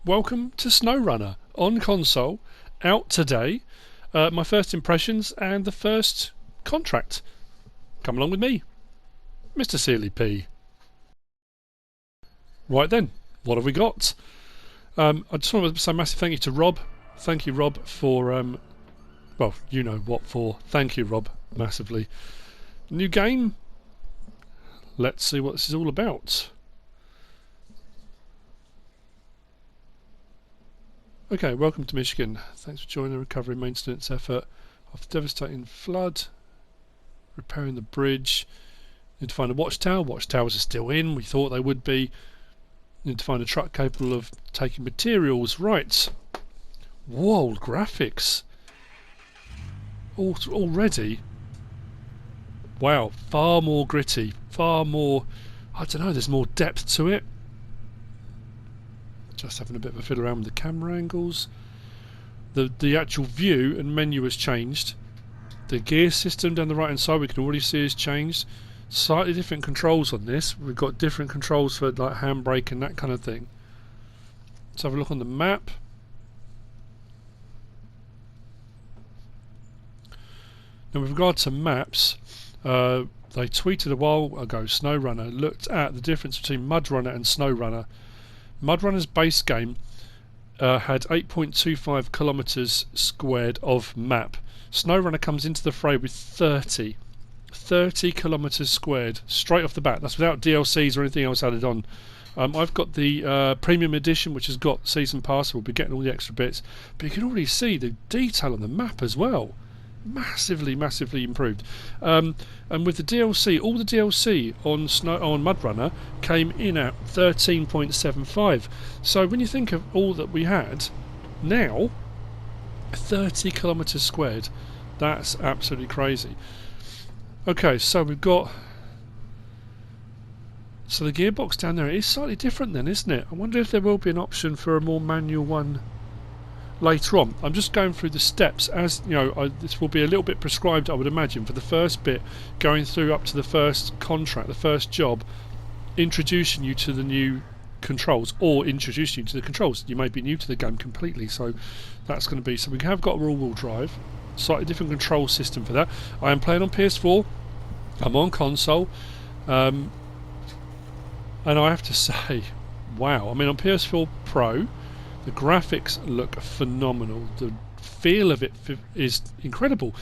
welcome to SNOWRUNNER on console, out today. My first impressions and the first contract. Come along with me, MrSealyp. Right then, what have we got? I just want to say a massive thank you to Rob. Thank you, Rob, for well, you know what for. Thank you, Rob, massively. New game. Let's see what this is all about. Okay, welcome to Michigan. Thanks for joining the recovery maintenance effort after devastating flood. Repairing the bridge. Need to find a watchtower. Watchtowers are still in. We thought they would be. Need to find a truck capable of taking materials. Right. Whoa, graphics. Already. Wow, far more gritty. Far more. I don't know. There's more depth to it. Just having a bit of a fiddle around with the camera angles. The actual view and menu has changed. The gear system down the right hand side we can already see has changed. Slightly different controls on this. We've got different controls for like handbrake and that kind of thing. Let's have a look on the map. Now with regard to maps, they tweeted a while ago, SNOWRUNNER looked at the difference between Mudrunner and SNOWRUNNER. Mudrunner's base game had 8.25 kilometers squared of map. SNOWRUNNER comes into the fray with 30 kilometers squared straight off the bat. That's without DLCs or anything else added on. I've got the premium edition, which has got season pass. We'll be getting all the extra bits, but you can already see the detail on the map as well. Massively improved. And with the DLC, all the DLC on Mudrunner came in at 13.75. So when you think of all that we had, now 30 kilometers squared, that's absolutely crazy. Okay, so we've got. So the gearbox down there is slightly different then, isn't it? I wonder if there will be an option for a more manual one later on. I'm just going through the steps as you know. This will be a little bit prescribed, I would imagine, for the first bit, going through up to the first contract, the first job, introducing you to the new controls, or introducing you to the controls. You may be new to the game completely, so that's going to be. So we have got all-wheel drive, slightly different control system for that. I am playing on PS4. I'm on console, and I have to say, wow. I mean, on PS4 Pro. The graphics look phenomenal. The feel of it is incredible.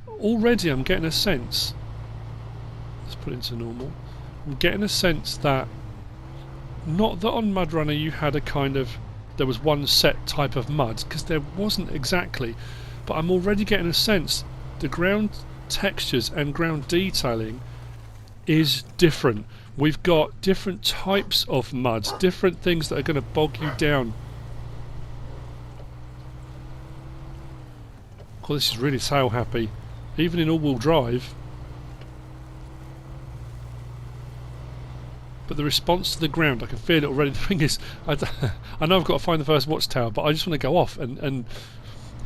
Already I'm getting a sense, let's put it into normal, I'm getting a sense that, not that on Mudrunner you had a kind of, there was one set type of mud, because there wasn't exactly, but I'm already getting a sense the ground textures and ground detailing is different. We've got different types of muds, different things that are going to bog you down. Oh, this is really sail happy, even in all-wheel drive. But the response to the ground, I can feel it already. The thing is, I know I've got to find the first watchtower, but I just want to go off and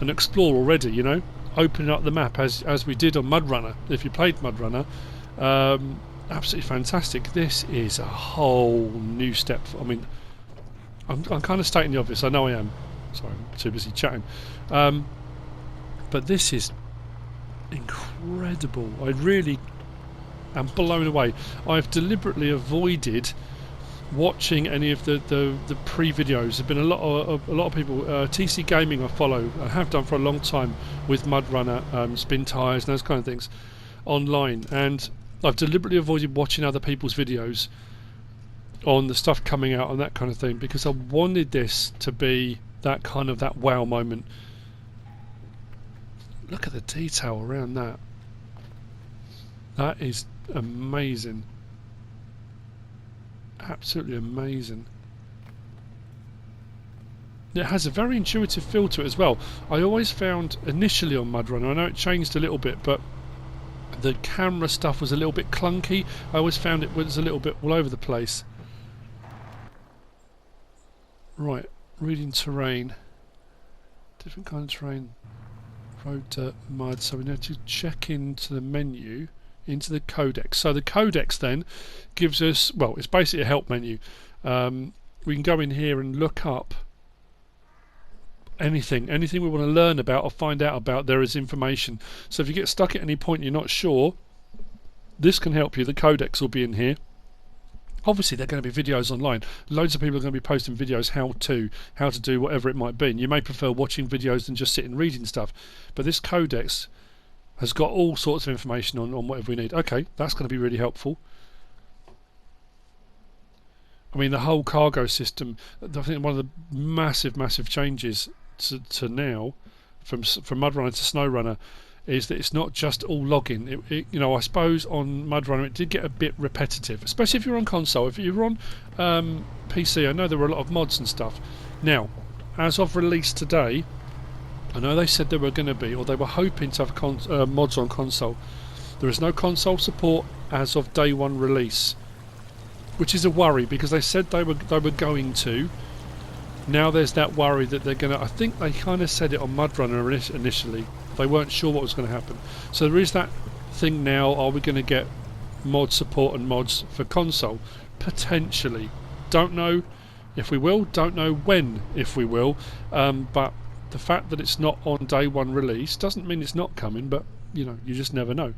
explore already. You know, opening up the map as we did on Mudrunner. If you played Mudrunner, absolutely fantastic. This is a whole new step. I mean, I'm kind of stating the obvious. I know I am. Sorry, I'm too busy chatting. But this is incredible. I really am blown away. I've deliberately avoided watching any of the pre-videos. There've been a lot of people. TC Gaming I follow. I have done for a long time with Mudrunner, spin tyres and those kind of things online. And I've deliberately avoided watching other people's videos on the stuff coming out and that kind of thing, because I wanted this to be that kind of that wow moment. Look at the detail around that. That is amazing. Absolutely amazing. It has a very intuitive feel to it as well. I always found initially on Mudrunner, I know it changed a little bit, but the camera stuff was a little bit clunky. I always found it was a little bit all over the place. Right, reading terrain. Different kind of terrain. Road, dirt, mud. So we need to check into the menu, into the Codex. So the Codex then gives us, well, it's basically a help menu. We can go in here and look up anything we want to learn about or find out about, there is information. So if you get stuck at any point and you're not sure, this can help you. The Codex will be in here. Obviously there are going to be videos online. Loads of people are going to be posting videos how to do whatever it might be, and you may prefer watching videos than just sitting and reading stuff, but this Codex has got all sorts of information on whatever we need. Okay, that's going to be really helpful. I mean, the whole cargo system, I think one of the massive changes to now from Mudrunner to SNOWRUNNER is that it's not just all logging. You know, I suppose on Mudrunner it did get a bit repetitive, especially if you're on console. If you're on PC, I know there were a lot of mods and stuff. Now, as of release today, I know they said there were going to be, or they were hoping to have mods on console. There is no console support as of day one release, which is a worry because they said they were going to. Now there's that worry that they're going to. I think they kind of said it on Mudrunner initially. They weren't sure what was going to happen. So there is that thing now. Are we going to get mod support and mods for console? Potentially. Don't know if we will. Don't know when if we will. But the fact that it's not on day one release doesn't mean it's not coming. But you know, you just never know.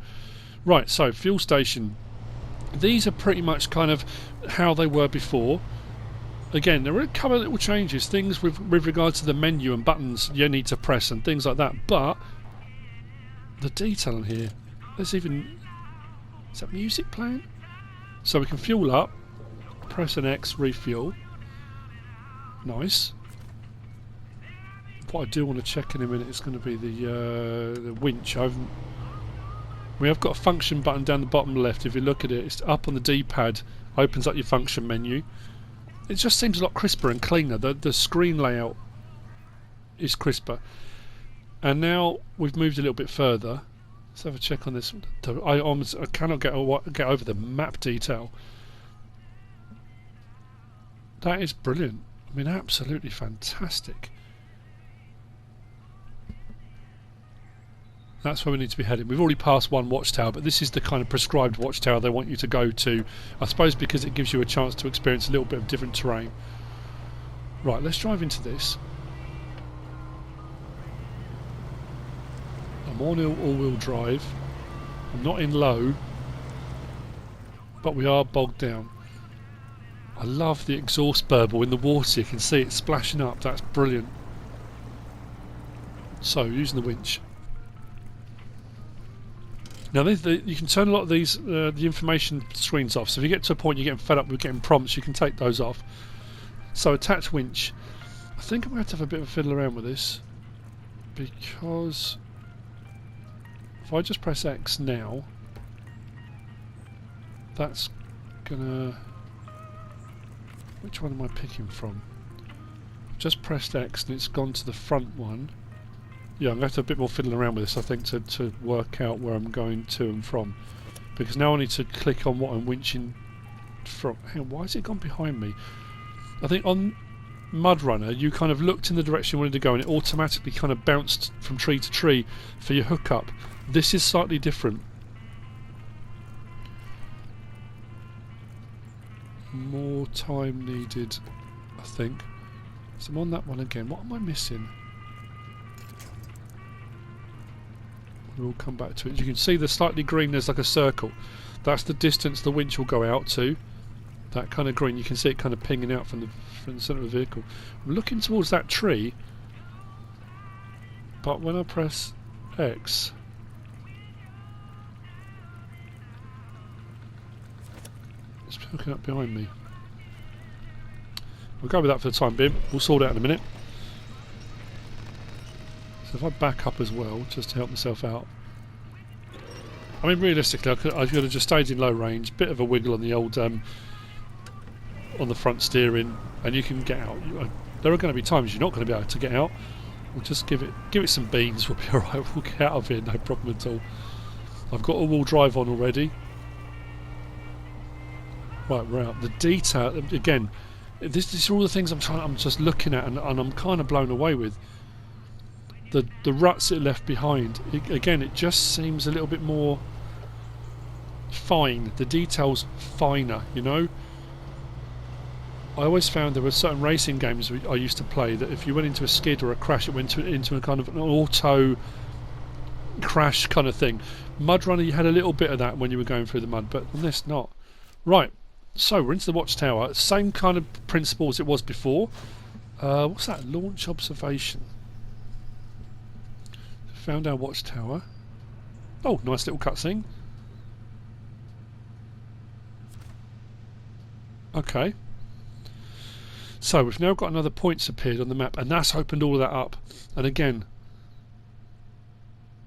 Right. So fuel station. These are pretty much kind of how they were before. Again, there are a couple of little changes, things with regards to the menu and buttons you need to press and things like that, but the detail on here, there's even, is that music playing? So we can fuel up, press an X, refuel. Nice. What I do want to check in a minute is going to be the winch. We have got a function button down the bottom left. If you look at it, it's up on the D-pad, opens up your function menu. It just seems a lot crisper and cleaner. The screen layout is crisper. And now we've moved a little bit further. Let's have a check on this. I cannot get over the map detail. That is brilliant. I mean, absolutely fantastic. That's where we need to be heading. We've already passed one watchtower, but this is the kind of prescribed watchtower they want you to go to, I suppose because it gives you a chance to experience a little bit of different terrain. Right, let's drive into this. I'm on all-wheel drive. I'm not in low, but we are bogged down. I love the exhaust burble in the water. You can see it splashing up. That's brilliant. So, using the winch. Now you can turn a lot of these the information screens off, so if you get to a point you're getting fed up with getting prompts, you can take those off. So attach winch. I think I'm going to have a bit of a fiddle around with this, because if I just press X now, that's gonna... Which one am I picking from? I've just pressed X and it's gone to the front one. Yeah, I'm going to have to have a bit more fiddling around with this, I think, to work out where I'm going to and from. Because now I need to click on what I'm winching from. Hang on, why has it gone behind me? I think on Mudrunner, you kind of looked in the direction you wanted to go and it automatically kind of bounced from tree to tree for your hookup. This is slightly different. More time needed, I think. So I'm on that one again. What am I missing? We'll come back to it. You can see the slightly green, there's like a circle. That's the distance the winch will go out to. That kind of green, you can see it kind of pinging out from the centre of the vehicle. I'm looking towards that tree, but when I press X, it's hooking up behind me. We'll go with that for the time being. We'll sort it out in a minute. So if I back up as well, just to help myself out. I mean, realistically, I could have just stayed in low range, bit of a wiggle on the old, on the front steering, and you can get out. There are going to be times you're not going to be able to get out. We'll just give it some beans. We'll be all right. We'll get out of here, no problem at all. I've got all-wheel drive on already. Right, we're out. The detail again. These are all the things I'm just looking at, and I'm kind of blown away with. The ruts it left behind, again, it just seems a little bit more fine. The detail's finer, you know. I always found there were certain racing games I used to play that if you went into a skid or a crash, it went into a kind of an auto crash kind of thing. Mudrunner, you had a little bit of that when you were going through the mud, but on this, not. Right, so we're into the watchtower. Same kind of principle as it was before. What's that? Launch observation. Found our watchtower. Oh, nice little cutscene. Okay. So we've now got another points appeared on the map, and that's opened all of that up. And again,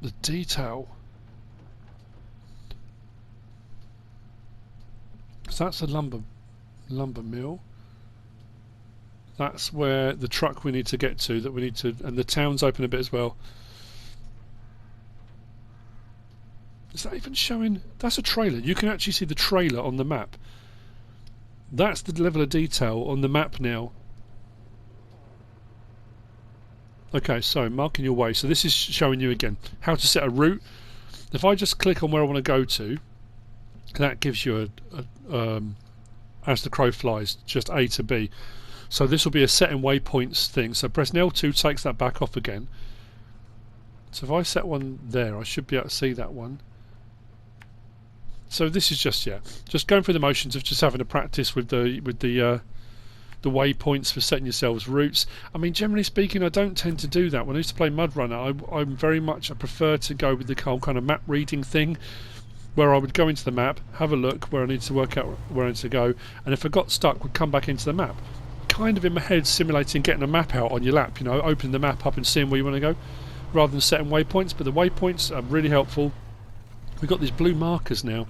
the detail. So that's a lumber mill. That's where the truck we need to get to, and the town's open a bit as well. Is that even showing? That's a trailer. You can actually see the trailer on the map. That's the level of detail on the map now. Okay, so marking your way. So this is showing you again how to set a route. If I just click on where I want to go to, that gives you as the crow flies, just A to B. So this will be a setting waypoints thing. So pressing L2 takes that back off again. So if I set one there, I should be able to see that one. So this is just going through the motions of just having a practice with the waypoints for setting yourselves routes. I mean, generally speaking, I don't tend to do that. When I used to play Mudrunner, I prefer to go with the whole kind of map reading thing, where I would go into the map, have a look where I need to work out where I need to go, and if I got stuck, would come back into the map. Kind of in my head simulating getting a map out on your lap, you know, opening the map up and seeing where you want to go, rather than setting waypoints. But the waypoints are really helpful. We've got these blue markers now.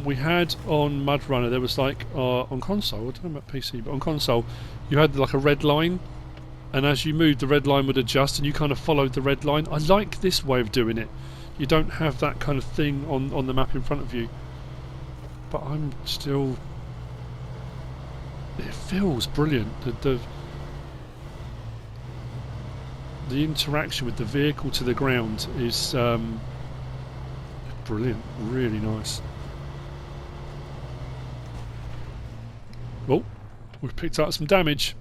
We had on Mudrunner, there was like on console, I don't know about PC, but on console you had like a red line, and as you moved the red line would adjust and you kind of followed the red line. I like this way of doing it. You don't have that kind of thing on the map in front of you, but I'm still, it feels brilliant. The interaction with the vehicle to the ground is brilliant, really nice. Oh, we've picked up some damage.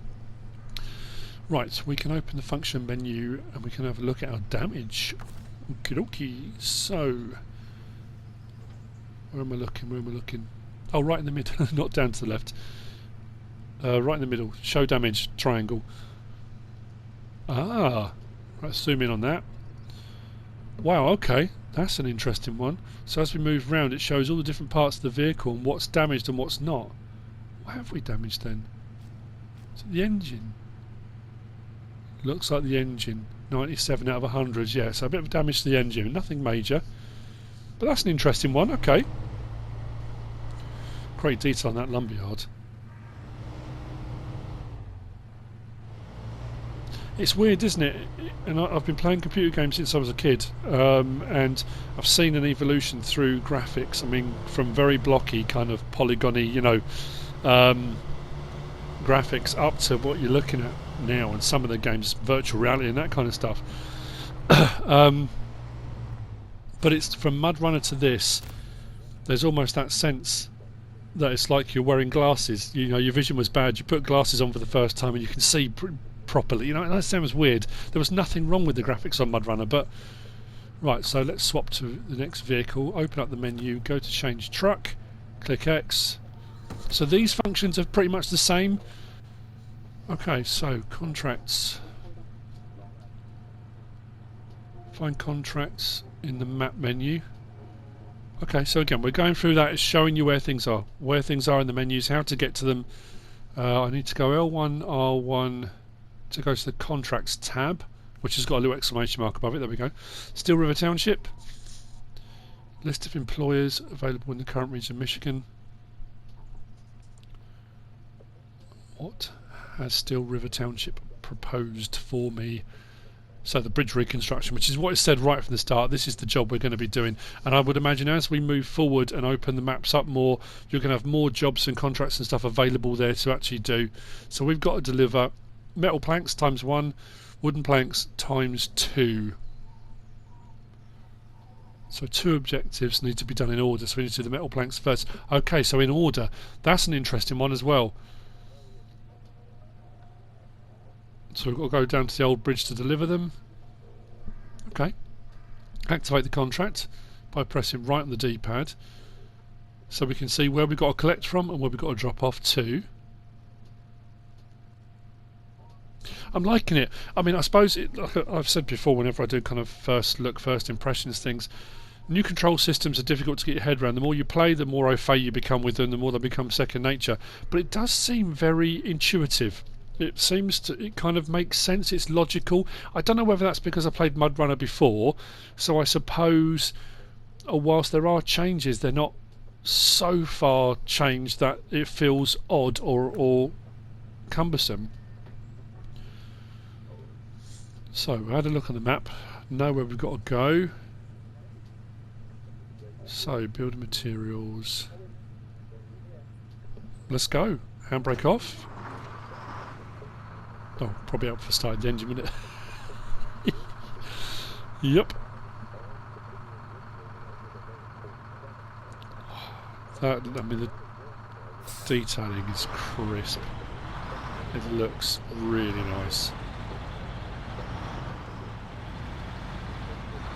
Right, we can open the function menu and we can have a look at our damage. Okie dokie. So, where am I looking? Oh, right in the middle, not down to the left. Right in the middle. Show damage triangle. Ah, right, zoom in on that. Wow, okay, that's an interesting one. So as we move around, it shows all the different parts of the vehicle and what's damaged and what's not. What have we damaged then? Is it the engine? Looks like the engine. 97 out of 100, yeah, so a bit of damage to the engine. Nothing major. But that's an interesting one, okay. Great detail on that lumberyard. It's weird, isn't it? And I've been playing computer games since I was a kid, and I've seen an evolution through graphics. I mean, from very blocky, kind of polygony, you know, graphics up to what you're looking at now, and some of the games, virtual reality and that kind of stuff. But it's from Mudrunner to this. There's almost that sense that it's like you're wearing glasses. You know, your vision was bad. You put glasses on for the first time, and you can see properly. You know, that sounds weird. There was nothing wrong with the graphics on Mudrunner, but right. So let's swap to the next vehicle. Open up the menu. Go to change truck. Click X. So these functions are pretty much the same. Okay, so contracts. Find contracts in the map menu. Okay, so again, we're going through that. It's showing you where things are in the menus, how to get to them. I need to go L1, R1 to go to the contracts tab, which has got a little exclamation mark above it. There we go. Steel River Township. List of employers available in the current region of Michigan. What has Steel River Township proposed for me? So the bridge reconstruction, which is what it said right from the start. This is the job we're going to be doing, and I would imagine as we move forward and open the maps up more, you're going to have more jobs and contracts and stuff available there to actually do. So we've got to deliver metal planks ×1, wooden planks ×2. So 2 objectives need to be done in order, so we need to do the metal planks first. Okay, so in order. That's an interesting one as well. So we've got to go down to the old bridge to deliver them. Okay. Activate the contract by pressing right on the D-pad. So we can see where we've got to collect from and where we've got to drop off to. I'm liking it. I mean, I suppose, like I've said before, whenever I do kind of first impressions things, new control systems are difficult to get your head around. The more you play, the more au fait you become with them, the more they become second nature. But it does seem very intuitive. It seems to, it kind of makes sense, it's logical. I don't know whether that's because I played Mudrunner before, so I suppose, whilst there are changes, they're not so far changed that it feels odd or cumbersome. So, I had a look on the map, know where we've got to go. So, building materials. Let's go. Handbrake off. Oh, probably up for starting the engine, wouldn't it? Yep. That, I mean, the detailing is crisp. It looks really nice.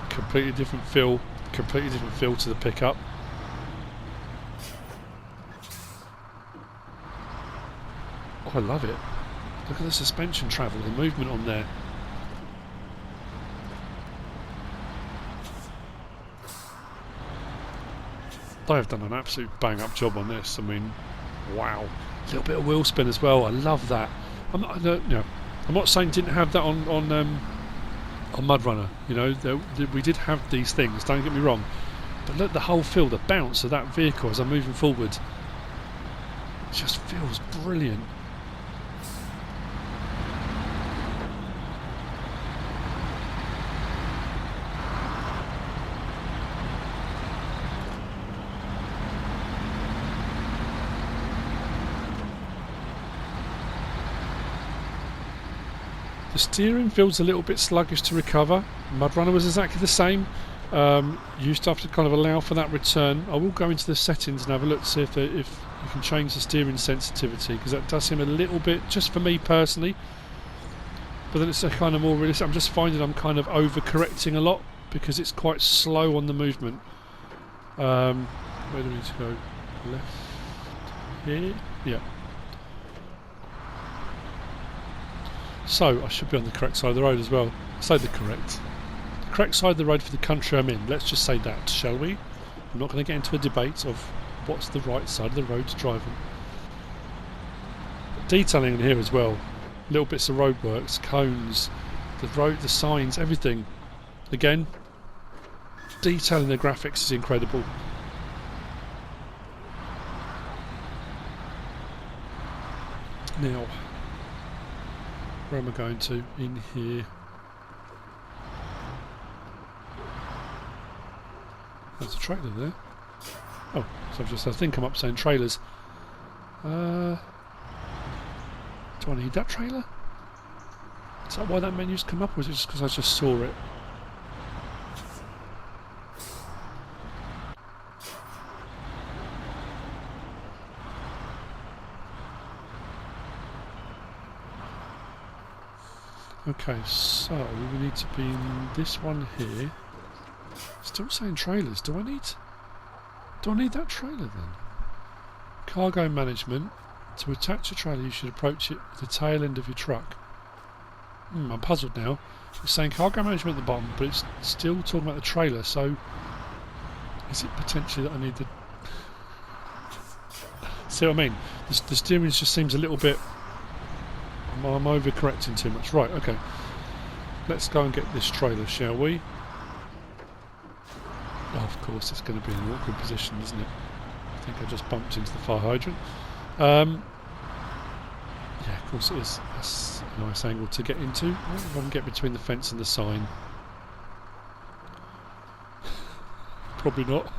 Completely different feel to the pickup. Oh, I love it. Look at the suspension travel, the movement on there. They have done an absolute bang-up job on this. I mean, wow. A little bit of wheel spin as well. I love that. I'm not saying didn't have that on Mudrunner. You know, we did have these things. Don't get me wrong. But look, the whole feel, the bounce of that vehicle as I'm moving forward, it just feels brilliant. The steering feels a little bit sluggish to recover. Mudrunner was exactly the same. You used to have to kind of allow for that return. I will go into the settings and have a look to see if you can change the steering sensitivity, because that does seem a little bit, just for me personally. But then it's a kind of more realistic. I'm just finding I'm kind of overcorrecting a lot because it's quite slow on the movement. Where do we need to go? Left here? Yeah. So, I should be on the correct side of the road as well. Say the correct side of the road for the country I'm in. Let's just say that, shall we? I'm not going to get into a debate of what's the right side of the road to drive on. Detailing in here as well. Little bits of roadworks, cones, the road, the signs, everything. Again, detailing the graphics is incredible. Now, where am I going to? In here. There's a trailer there. Oh, so I think I'm up saying trailers. Do I need that trailer? Is that why that menu's come up, or is it just because I just saw it? Okay, so we need to be in this one here. Still saying trailers. Do I need that trailer then? Cargo management. To attach a trailer, you should approach it with the tail end of your truck. I'm puzzled now. It's saying cargo management at the bottom, but it's still talking about the trailer. So, is it potentially that I need the? See what I mean? The steering just seems a little bit. I'm overcorrecting too much. Right, okay. Let's go and get this trailer, shall we? Oh, of course, it's going to be in an awkward position, isn't it? I think I just bumped into the fire hydrant. Yeah, of course it is. That's a nice angle to get into. I wonder if I can get between the fence and the sign. Probably not.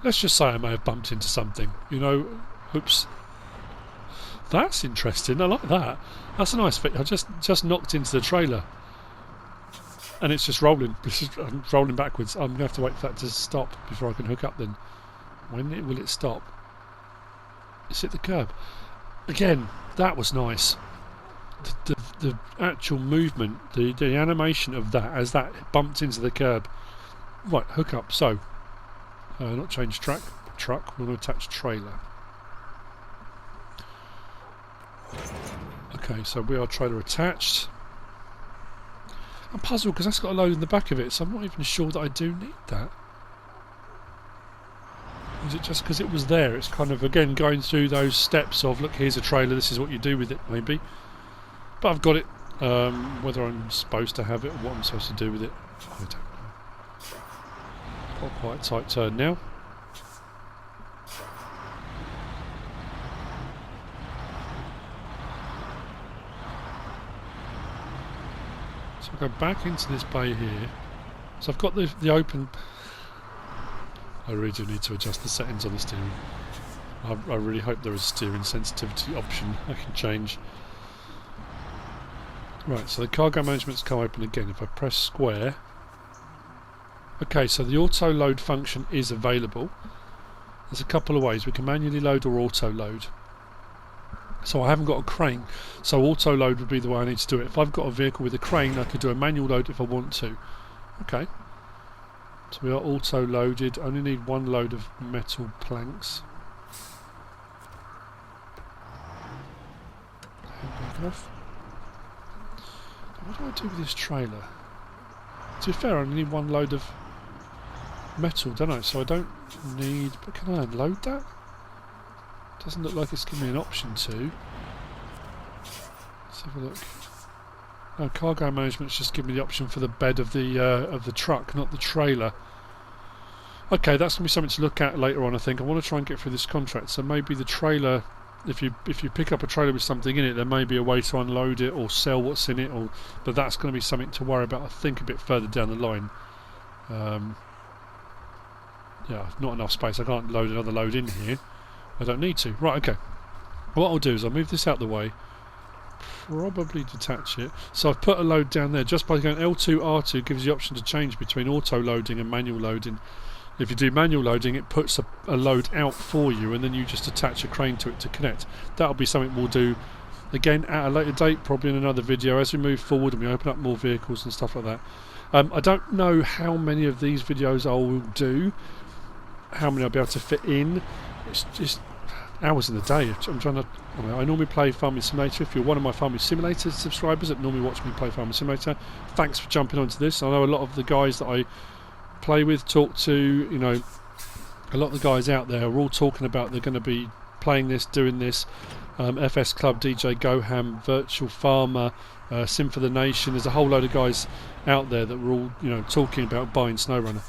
Let's just say I may have bumped into something. You know, oops. That's interesting. I like that. That's a nice fit. I just knocked into the trailer. And it's just rolling. I'm rolling backwards. I'm going to have to wait for that to stop before I can hook up then. When will it stop? It's hit the curb. Again, that was nice. The actual movement, the animation of that as that bumped into the curb. Right, hook up. So, not change truck. We're going to attach trailer. Okay, so we are trailer attached. I'm puzzled because that's got a load in the back of it, so I'm not even sure that I do need that. Is it just because it was there? It's kind of, again, going through those steps of, look, here's a trailer, this is what you do with it, maybe. But I've got it. Whether I'm supposed to have it or what I'm supposed to do with it, I don't know. Got quite a tight turn now. So I'll go back into this bay here. So I've got the open... I really do need to adjust the settings on the steering. I really hope there is a steering sensitivity option I can change. Right, so the cargo management's come open again. If I press square... Okay, so the auto load function is available. There's a couple of ways. We can manually load or auto load. So I haven't got a crane, so auto load would be the way I need to do it. If I've got a vehicle with a crane, I could do a manual load if I want to. Okay. So we are auto loaded. I only need one load of metal planks. Back off. What do I do with this trailer? To be fair, I only need one load of metal, don't I? So I don't need... But can I unload that? Doesn't look like it's giving me an option to. Let's have a look. No, cargo management's just giving me the option for the bed of the truck, not the trailer. Okay, that's going to be something to look at later on, I think. I want to try and get through this contract, so maybe the trailer... If you pick up a trailer with something in it, there may be a way to unload it or sell what's in it, but that's going to be something to worry about, I think, a bit further down the line. Yeah, not enough space. I can't load another load in here. I don't need to. Right, okay. What I'll do is I'll move this out the way. Probably detach it. So I've put a load down there. Just by going L2, R2 gives you the option to change between auto loading and manual loading. If you do manual loading, it puts a load out for you, and then you just attach a crane to it to connect. That'll be something we'll do again at a later date, probably in another video as we move forward and we open up more vehicles and stuff like that. I don't know how many of these videos I will do, how many I'll be able to fit in. It's just hours in the day. I'm trying to... I normally play Farming Simulator. If you're one of my Farming Simulator subscribers that normally watch me play Farming Simulator, thanks for jumping onto this. I know a lot of the guys that I play with, talk to, you know, a lot of the guys out there are all talking about they're going to be playing this, doing this. FS Club, DJ Goham, Virtual Farmer, Sim for the Nation. There's a whole load of guys out there that were all, you know, talking about buying SNOWRUNNER.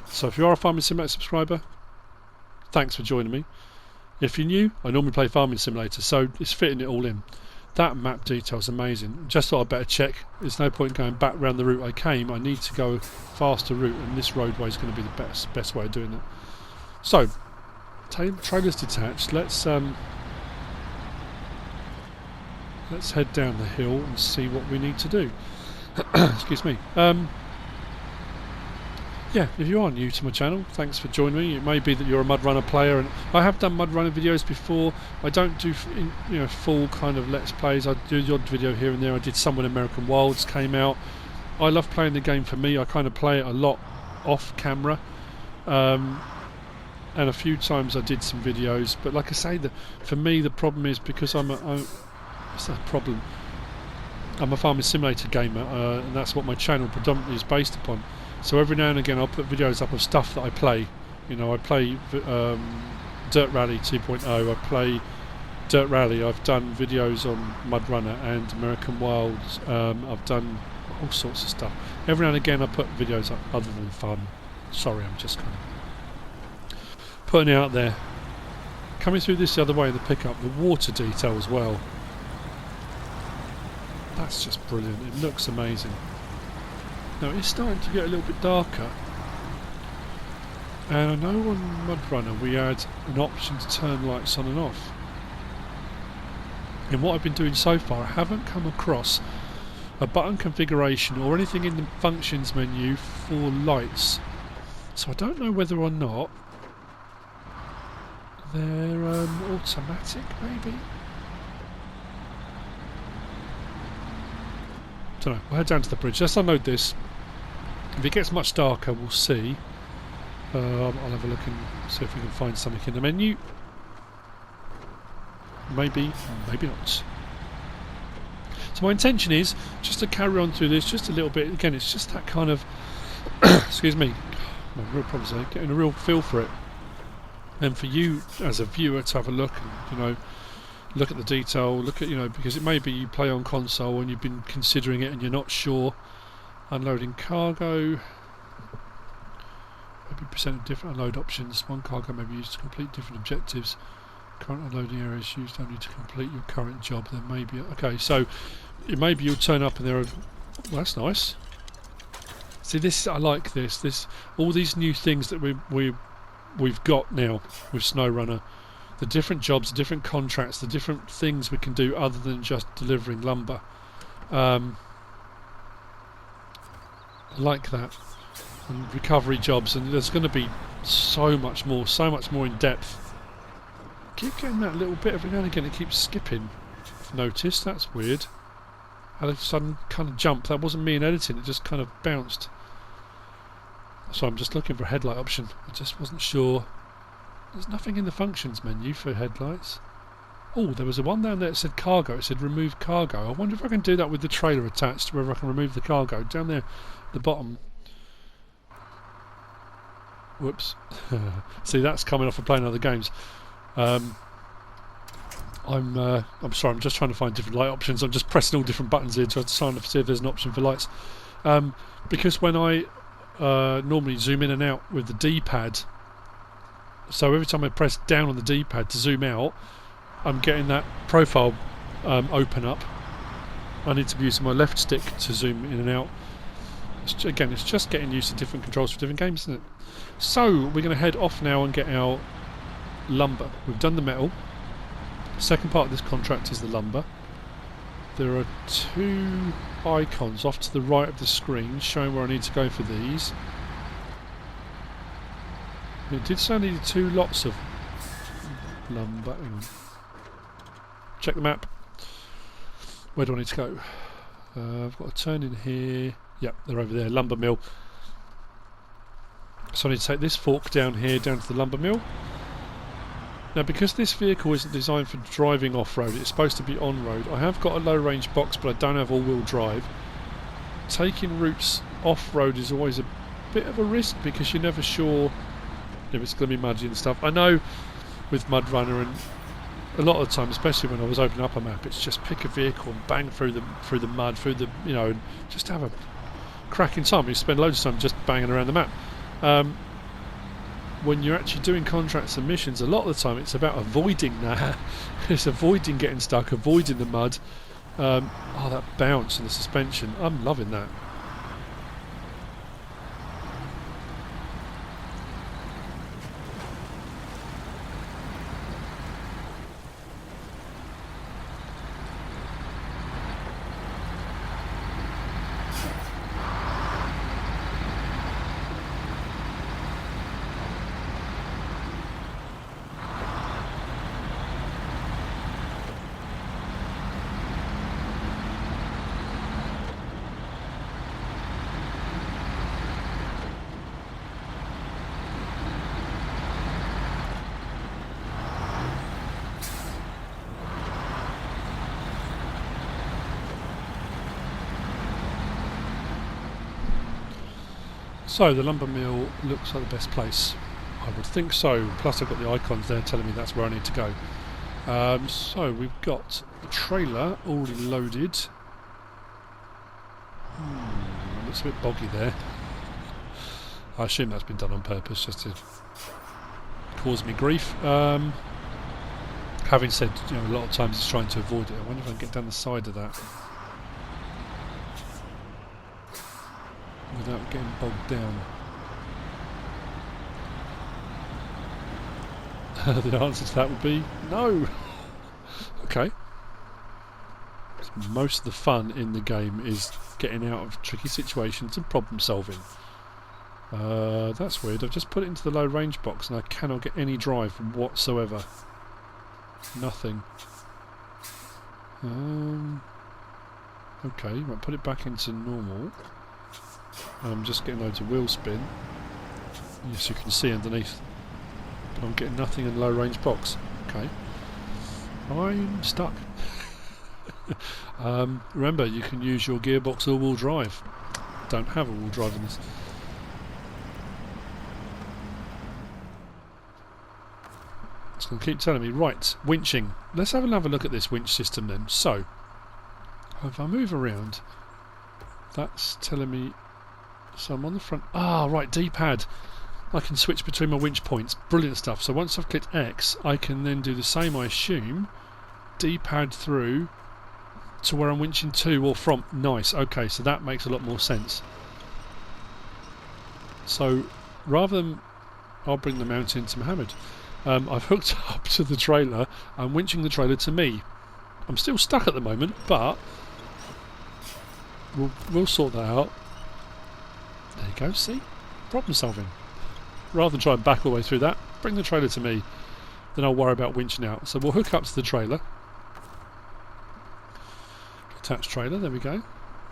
So if you are a Farming Simulator subscriber, thanks for joining me. If you're new, I normally play Farming Simulator, so it's fitting it all in. That map detail is amazing. Just thought I'd better check. There's no point going back round the route I came. I need to go a faster route, and this roadway is going to be the best way of doing that. So, trailer's detached. Let's head down the hill and see what we need to do. Excuse me. Yeah, if you are new to my channel, thanks for joining me. It may be that you're a Mudrunner player, and I have done Mudrunner videos before. I don't do full kind of let's plays. I do the odd video here and there. I did some when American Wilds came out. I love playing the game. For me, I kind of play it a lot off camera, and a few times I did some videos. But like I say, for me the problem is because what's that problem? I'm a Farming Simulator gamer, and that's what my channel predominantly is based upon. So every now and again I'll put videos up of stuff that I play. You know, I play Dirt Rally 2.0, I play Dirt Rally, I've done videos on Mudrunner and American Wilds, I've done all sorts of stuff. Every now and again I put videos up other than fun. Sorry, I'm just kind of putting it out there. Coming through this the other way in the pickup, the water detail as well. That's just brilliant, it looks amazing. Now it's starting to get a little bit darker, and I know on Mudrunner we had an option to turn lights on and off. In what I've been doing so far, I haven't come across a button configuration or anything in the functions menu for lights. So I don't know whether or not They're automatic, maybe? Don't know. We'll head down to the bridge. Let's unload this. If it gets much darker, we'll see. I'll have a look and see if we can find something in the menu. Maybe, maybe not. So my intention is just to carry on through this just a little bit. Again, it's just that kind of, excuse me, my real problems there, getting a real feel for it. And for you as a viewer to have a look and, you know, look at the detail, look at, you know, because it may be you play on console and you've been considering it and you're not sure. Unloading cargo. Maybe present of different unload options. One cargo may be used to complete different objectives. Current unloading area is used only to complete your current job. There may be... Okay, so it may be you'll turn up and there are... Well, that's nice. See, this, I like this. This, all these new things that we've got now with SNOWRUNNER. The different jobs, the different contracts, the different things we can do other than just delivering lumber. I like that. And recovery jobs, and there's going to be so much more in depth. Keep getting that little bit every now and again. It keeps skipping. I've noticed. That's weird. Had a sudden kind of jump. That wasn't me in editing. It just kind of bounced. So I'm just looking for a headlight option. I just wasn't sure. There's nothing in the functions menu for headlights. Oh, there was a one down there that said cargo. It said remove cargo. I wonder if I can do that with the trailer attached, whether I can remove the cargo. Down there at the bottom. Whoops. See, that's coming off of playing other games. I'm sorry, I'm just trying to find different light options. I'm just pressing all different buttons here to try and see if there's an option for lights. Because when I normally zoom in and out with the D-pad, so every time I press down on the D-pad to zoom out, I'm getting that profile open up. I need to be using my left stick to zoom in and out. Again, it's just getting used to different controls for different games, isn't it? So, we're going to head off now and get our lumber. We've done the metal. The second part of this contract is the lumber. There are two icons off to the right of the screen showing where I need to go for these. It did say I needed 2 lots of lumber. Hang on. Check the map. Where do I need to go? I've got to turn in here. Yep, they're over there. Lumber mill. So I need to take this fork down here, down to the lumber mill. Now, because this vehicle isn't designed for driving off-road, it's supposed to be on-road. I have got a low-range box, but I don't have all-wheel drive. Taking routes off-road is always a bit of a risk because you're never sure if it's going to be muddy and stuff. I know with Mudrunner, and a lot of the time, especially when I was opening up a map, it's just pick a vehicle and bang through the mud, you know, and just have a cracking time. You spend loads of time just banging around the map. When you're actually doing contracts and missions, a lot of the time it's about avoiding that. It's avoiding getting stuck, avoiding the mud. Oh, that bounce and the suspension. I'm loving that. So the lumber mill looks like the best place. I would think so. Plus I've got the icons there telling me that's where I need to go. So we've got the trailer already loaded. Looks a bit boggy there. I assume that's been done on purpose just to cause me grief. Having said, you know, a lot of times it's trying to avoid it. I wonder if I can get down the side of that without getting bogged down. The answer to that would be no. Okay. Most of the fun in the game is getting out of tricky situations and problem solving. That's weird. I've just put it into the low range box and I cannot get any drive whatsoever. Nothing. Okay, right, put it back into normal. I'm just getting loads of wheel spin. Yes, you can see underneath. But I'm getting nothing in the low range box. Okay. I'm stuck. Remember, you can use your gearbox all-wheel drive. Don't have all-wheel drive in this. It's going to keep telling me. Right, winching. Let's have another look at this winch system then. So, if I move around, that's telling me. So I'm on the front. Ah, right, D-pad. I can switch between my winch points. Brilliant stuff. So once I've clicked X, I can then do the same, I assume. D-pad through to where I'm winching to or from. Nice. Okay, so that makes a lot more sense. So rather than, I'll bring the mount into Mohammed. I've hooked up to the trailer. I'm winching the trailer to me. I'm still stuck at the moment, but we'll sort that out. There you go. See, problem solving. Rather than try and back all the way through that, bring the trailer to me. Then I'll worry about winching out. So we'll hook up to the trailer. Attach trailer. There we go.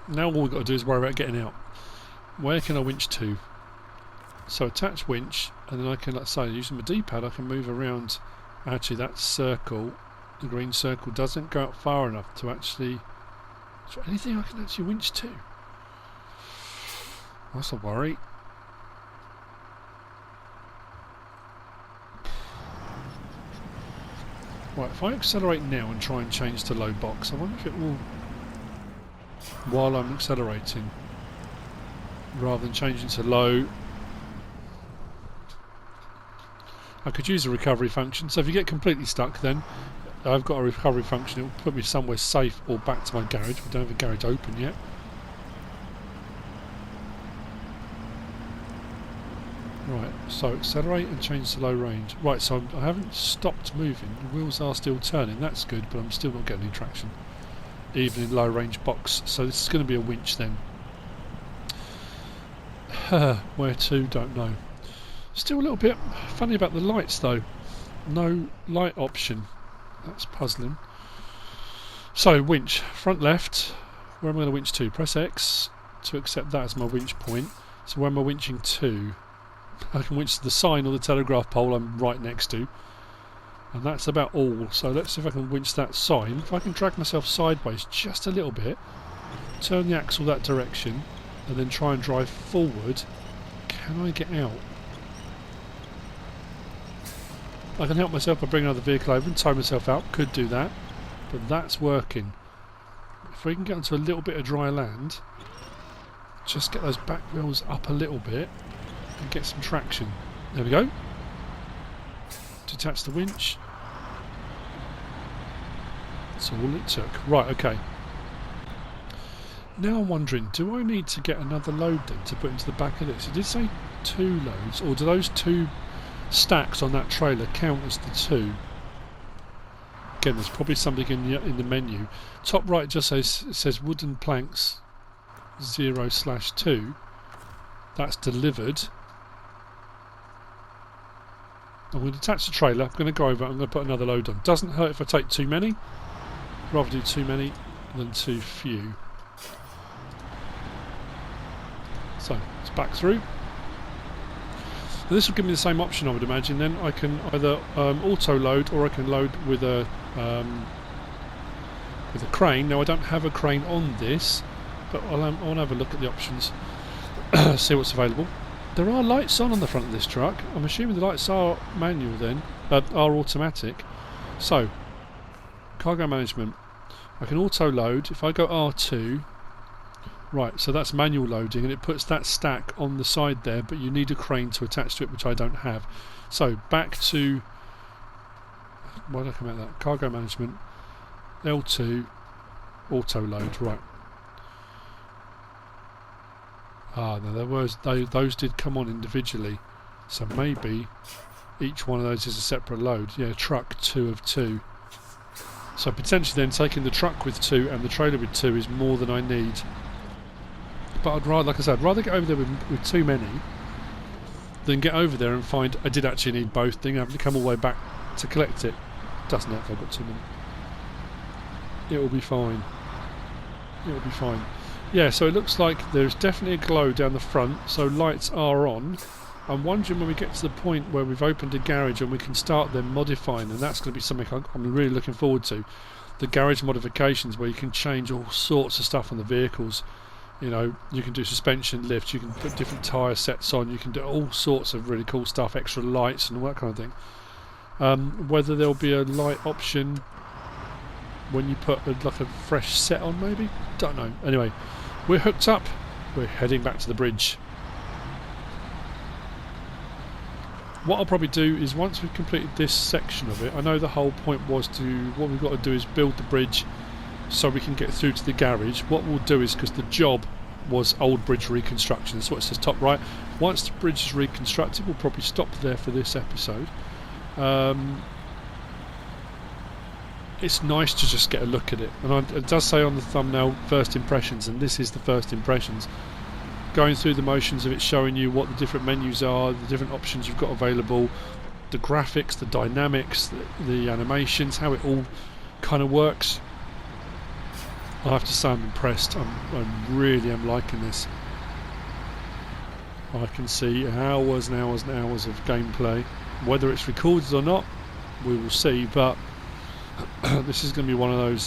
Now all we've got to do is worry about getting out. Where can I winch to? So attach winch, and then I can, let's say, using my D-pad, I can move around. Actually, that circle, the green circle, doesn't go up far enough to actually. Is there anything I can actually winch to? That's a worry. Right, if I accelerate now and try and change to low box, I wonder if it will, while I'm accelerating, rather than changing to low. I could use a recovery function, so if you get completely stuck then I've got a recovery function. It will put me somewhere safe or back to my garage. We don't have a garage open yet. Right, so accelerate and change to low range. Right, so I haven't stopped moving. The wheels are still turning, that's good, but I'm still not getting any traction, even in low range box. So this is going to be a winch then. Where to, don't know. Still a little bit funny about the lights though. No light option. That's puzzling. So winch, front left. Where am I going to winch to? Press X to accept that as my winch point. So where am I winching to? I can winch to the sign or the telegraph pole I'm right next to. And that's about all. So let's see if I can winch that sign. If I can drag myself sideways just a little bit, turn the axle that direction, and then try and drive forward, can I get out? I can help myself by bringing another vehicle over and tie myself out. Could do that, but that's working. If we can get onto a little bit of dry land, just get those back wheels up a little bit and get some traction. There we go. Detach the winch. That's all it took. Right, okay. Now I'm wondering, do I need to get another load then to put into the back of this? It did say 2 loads, or do those 2 stacks on that trailer count as the 2? Again, there's probably something in the menu. Top right just says wooden planks 0/2. That's delivered. I'm going to attach the trailer. I'm going to go over. I'm going to put another load on. Doesn't hurt if I take too many. Rather do too many than too few. So it's back through. This will give me the same option, I would imagine. Then I can either auto load or I can load with a crane. Now I don't have a crane on this, but I'll have a look at the options, see what's available. There are lights on the front of this truck. I'm assuming the lights are manual then, are automatic. So cargo management. I can auto load. If I go R2. Right, so that's manual loading and it puts that stack on the side there, but you need a crane to attach to it, which I don't have. So back to, why did I come out of that? Cargo management, L2, auto load, right. Ah, no, those did come on individually, so maybe each one of those is a separate load. Yeah, truck 2 of 2. So potentially then taking the truck with 2 and the trailer with 2 is more than I need. But I'd rather, like I said, I'd rather get over there with too many than get over there and find I did actually need both things, having to come all the way back to collect it. Doesn't it if I've got too many? It will be fine. It will be fine. Yeah, so it looks like there's definitely a glow down the front, so lights are on. I'm wondering when we get to the point where we've opened a garage and we can start then modifying, and that's going to be something I'm really looking forward to. The garage modifications where you can change all sorts of stuff on the vehicles. You know, you can do suspension lifts, you can put different tyre sets on, you can do all sorts of really cool stuff, extra lights and all that kind of thing. Whether there'll be a light option when you put like a fresh set on, maybe? Don't know. Anyway, we're hooked up. We're heading back to the bridge. What I'll probably do is once we've completed this section of it, I know the whole point was what we've got to do is build the bridge so we can get through to the garage. What we'll do is, because the job was old bridge reconstruction, that's what it says top right. Once the bridge is reconstructed, we'll probably stop there for this episode. It's nice to just get a look at it, and it does say on the thumbnail first impressions, and this is the first impressions. Going through the motions of it, showing you what the different menus are, the different options you've got available, the graphics, the dynamics, the animations, how it all kind of works. I have to say I'm impressed. I really am liking this. I can see hours and hours and hours of gameplay. Whether it's recorded or not, we will see, but this is going to be one of those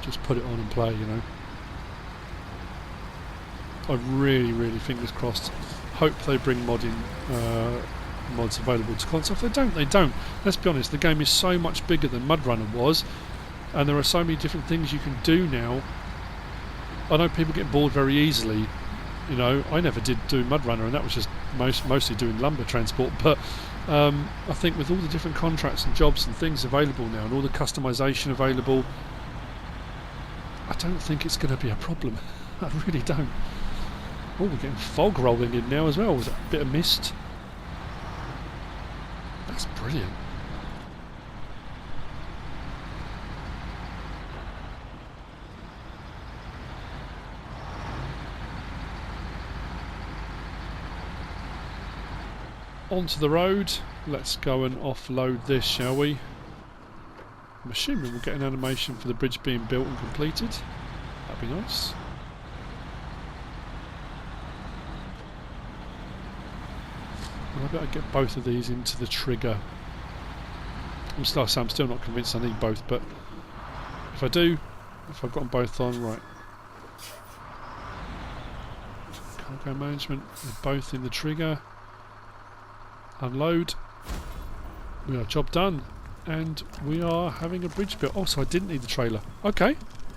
just put it on and play, you know. I really, fingers crossed, hope they bring mods available to console. If they don't, they don't. Let's be honest, the game is so much bigger than Mudrunner was, and there are so many different things you can do now. I know people get bored very easily. You know, I never did do Mudrunner, and that was just mostly doing lumber transport, but I think with all the different contracts and jobs and things available now, and all the customization available, I don't think it's going to be a problem. I really don't. Oh, we're getting fog rolling in now as well. Was that a bit of mist? That's brilliant. Onto the road. Let's go and offload this, shall we? I'm assuming we'll get an animation for the bridge being built and completed. That'd be nice. I better get both of these into the trigger. I'm still not convinced I need both, but if I do, if I've got them both on, right. Cargo management, they're both in the trigger. Unload. We are job done, and we are having a bridge built. Oh, so I didn't need the trailer. Okay,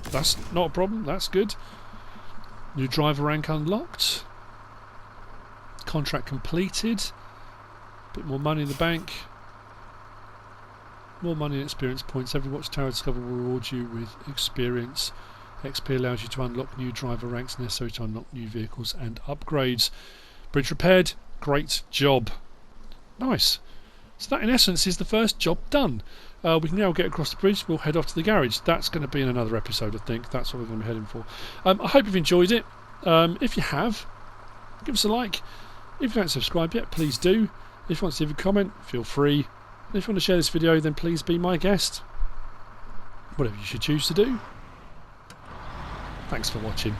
that's not a problem. That's good. New driver rank unlocked. Contract completed. Bit more money in the bank. More money and experience points. Every watchtower discovered will reward you with experience. XP allows you to unlock new driver ranks necessary to unlock new vehicles and upgrades. Bridge repaired. Great job. Nice. So that in essence is the first job done. We can now get across the bridge. We'll head off to the garage. That's going to be in another episode, I think. That's what we're going to be heading for. I hope you've enjoyed it. If you have, give us a like. If you don't subscribe yet, please do. If you want to leave a comment, feel free. And if you want to share this video, then please be my guest. Whatever you should choose to do. Thanks for watching.